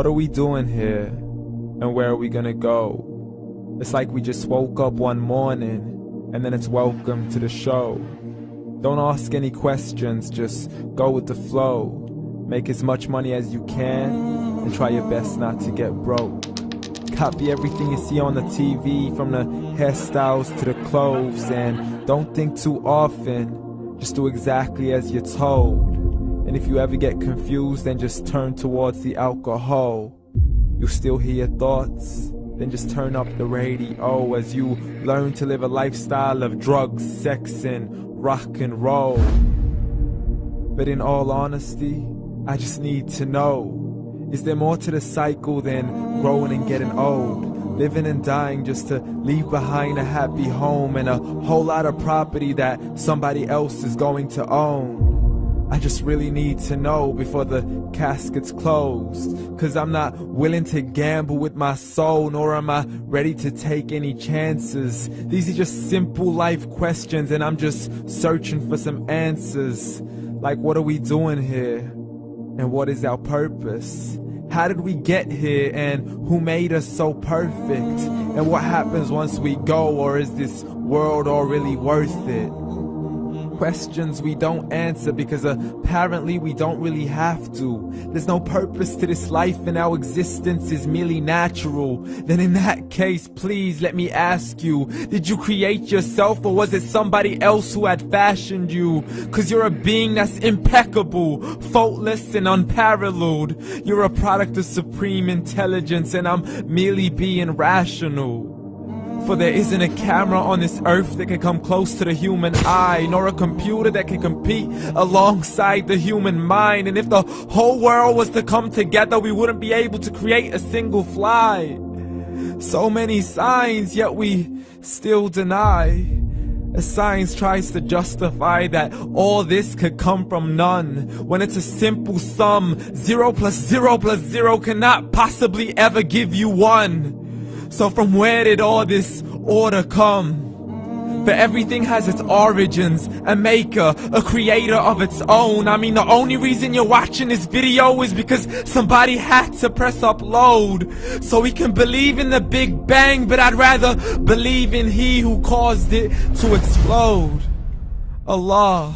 What are we doing here? And where are we gonna go? It's like we just woke up one morning and then it's welcome to the show. Don't ask any questions, just go with the flow. Make as much money as you can and try your best not to get broke. Copy everything you see on the TV, from the hairstyles to the clothes, and don't think too often, just do exactly as you're told. And if you ever get confused, then just turn towards the alcohol. You still hear your thoughts? Then just turn up the radio as you learn to live a lifestyle of drugs, sex, and rock and roll. But in all honesty, I just need to know, is there more to the cycle than growing and getting old? Living and dying just to leave behind a happy home and a whole lot of property that somebody else is going to own. I just really need to know before the casket's closed, 'cause I'm not willing to gamble with my soul, nor am I ready to take any chances. These are just simple life questions and I'm just searching for some answers. Like, what are we doing here? And what is our purpose? How did we get here, and who made us so perfect? And what happens once we go, or is this world all really worth it? Questions we don't answer because apparently we don't really have to. There's no purpose to this life and our existence is merely natural. Then in that case, please let me ask you, did you create yourself, or was it somebody else who had fashioned you? 'Cause you're a being that's impeccable, faultless and unparalleled. You're a product of supreme intelligence and I'm merely being rational. For there isn't a camera on this earth that can come close to the human eye, nor a computer that can compete alongside the human mind. And if the whole world was to come together, we wouldn't be able to create a single fly. So many signs, yet we still deny. As science tries to justify that all this could come from none, when it's a simple sum. 0 plus 0 plus 0 cannot possibly ever give you 1. So from where did all this order come? For everything has its origins, a maker, a creator of its own. I mean, the only reason you're watching this video is because somebody had to press upload. So we can believe in the Big Bang, but I'd rather believe in He who caused it to explode. Allah,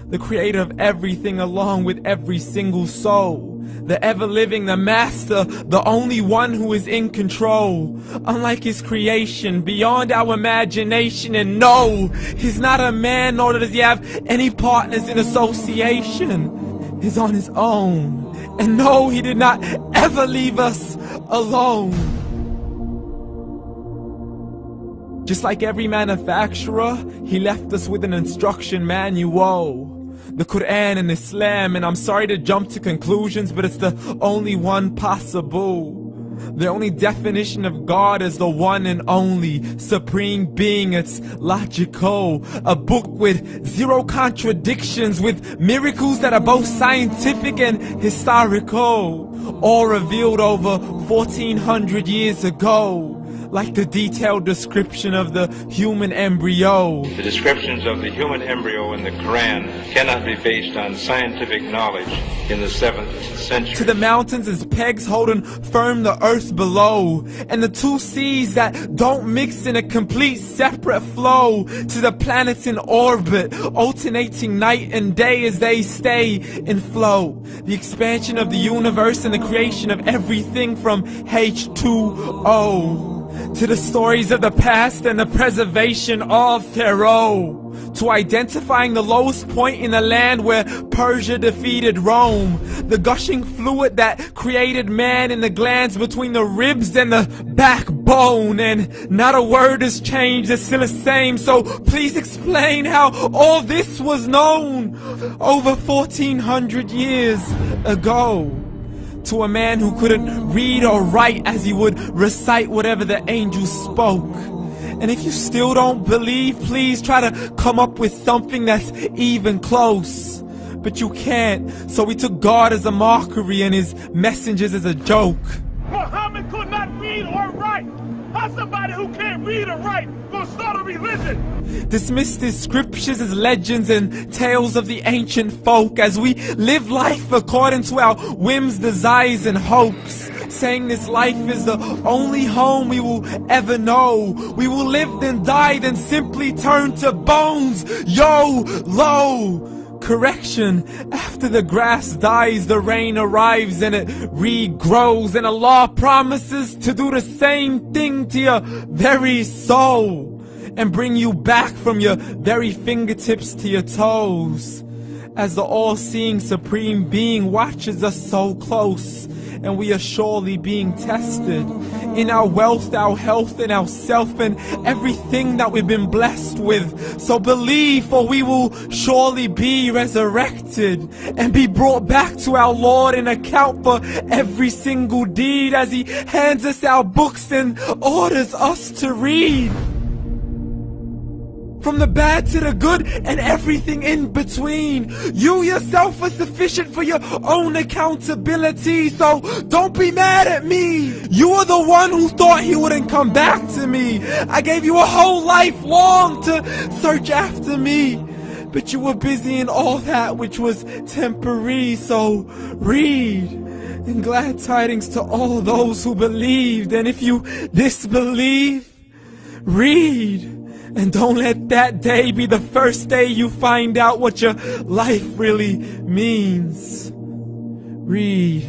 the creator of everything along with every single soul. The ever-living, the master, the only one who is in control. Unlike his creation, beyond our imagination. And no, he's not a man, nor does he have any partners in association. He's on his own. And no, he did not ever leave us alone. Just like every manufacturer, he left us with an instruction manual. The Quran and Islam, and I'm sorry to jump to conclusions, but it's the only one possible. The only definition of God is the one and only supreme being. It's logical, a book with 0 contradictions, with miracles that are both scientific and historical, all revealed over 1400 years ago. Like the detailed description of the human embryo. The descriptions of the human embryo in the Quran cannot be based on scientific knowledge in the 7th century. To the mountains as pegs holding firm the earth below, and the 2 seas that don't mix in a complete separate flow. To the planets in orbit, alternating night and day as they stay in flow. The expansion of the universe and the creation of everything from H2O. To the stories of the past and the preservation of Pharaoh. To identifying the lowest point in the land where Persia defeated Rome. The gushing fluid that created man in the glands between the ribs and the backbone. And not a word has changed, it's still the same. So please explain how all this was known over 1400 years ago. To a man who couldn't read or write, as he would recite whatever the angels spoke. And if you still don't believe, please try to come up with something that's even close. But you can't, so we took God as a mockery and his messengers as a joke. Muhammad could not read or write. How's somebody who can't read or write gonna start a religion? Dismiss his scriptures as legends and tales of the ancient folk, as we live life according to our whims, desires and hopes. saying this life is the only home we will ever know. We will live then die then simply turn to bones. YOLO! Correction, after the grass dies, the rain arrives and it regrows, and Allah promises to do the same thing to your very soul and bring you back from your very fingertips to your toes, as the all-seeing supreme being watches us so close, and we are surely being tested in our wealth, our health, and our self, and everything that we've been blessed with. So believe, for we will surely be resurrected and be brought back to our Lord and account for every single deed, as He hands us our books and orders us to read. From the bad to the good and everything in between. You yourself are sufficient for your own accountability, so don't be mad at me. You are the one who thought He wouldn't come back to me. I gave you a whole life long to search after me, but you were busy in all that which was temporary. So read, and glad tidings to all those who believed. And if you disbelieve, read. And don't let that day be the first day you find out what your life really means. Read.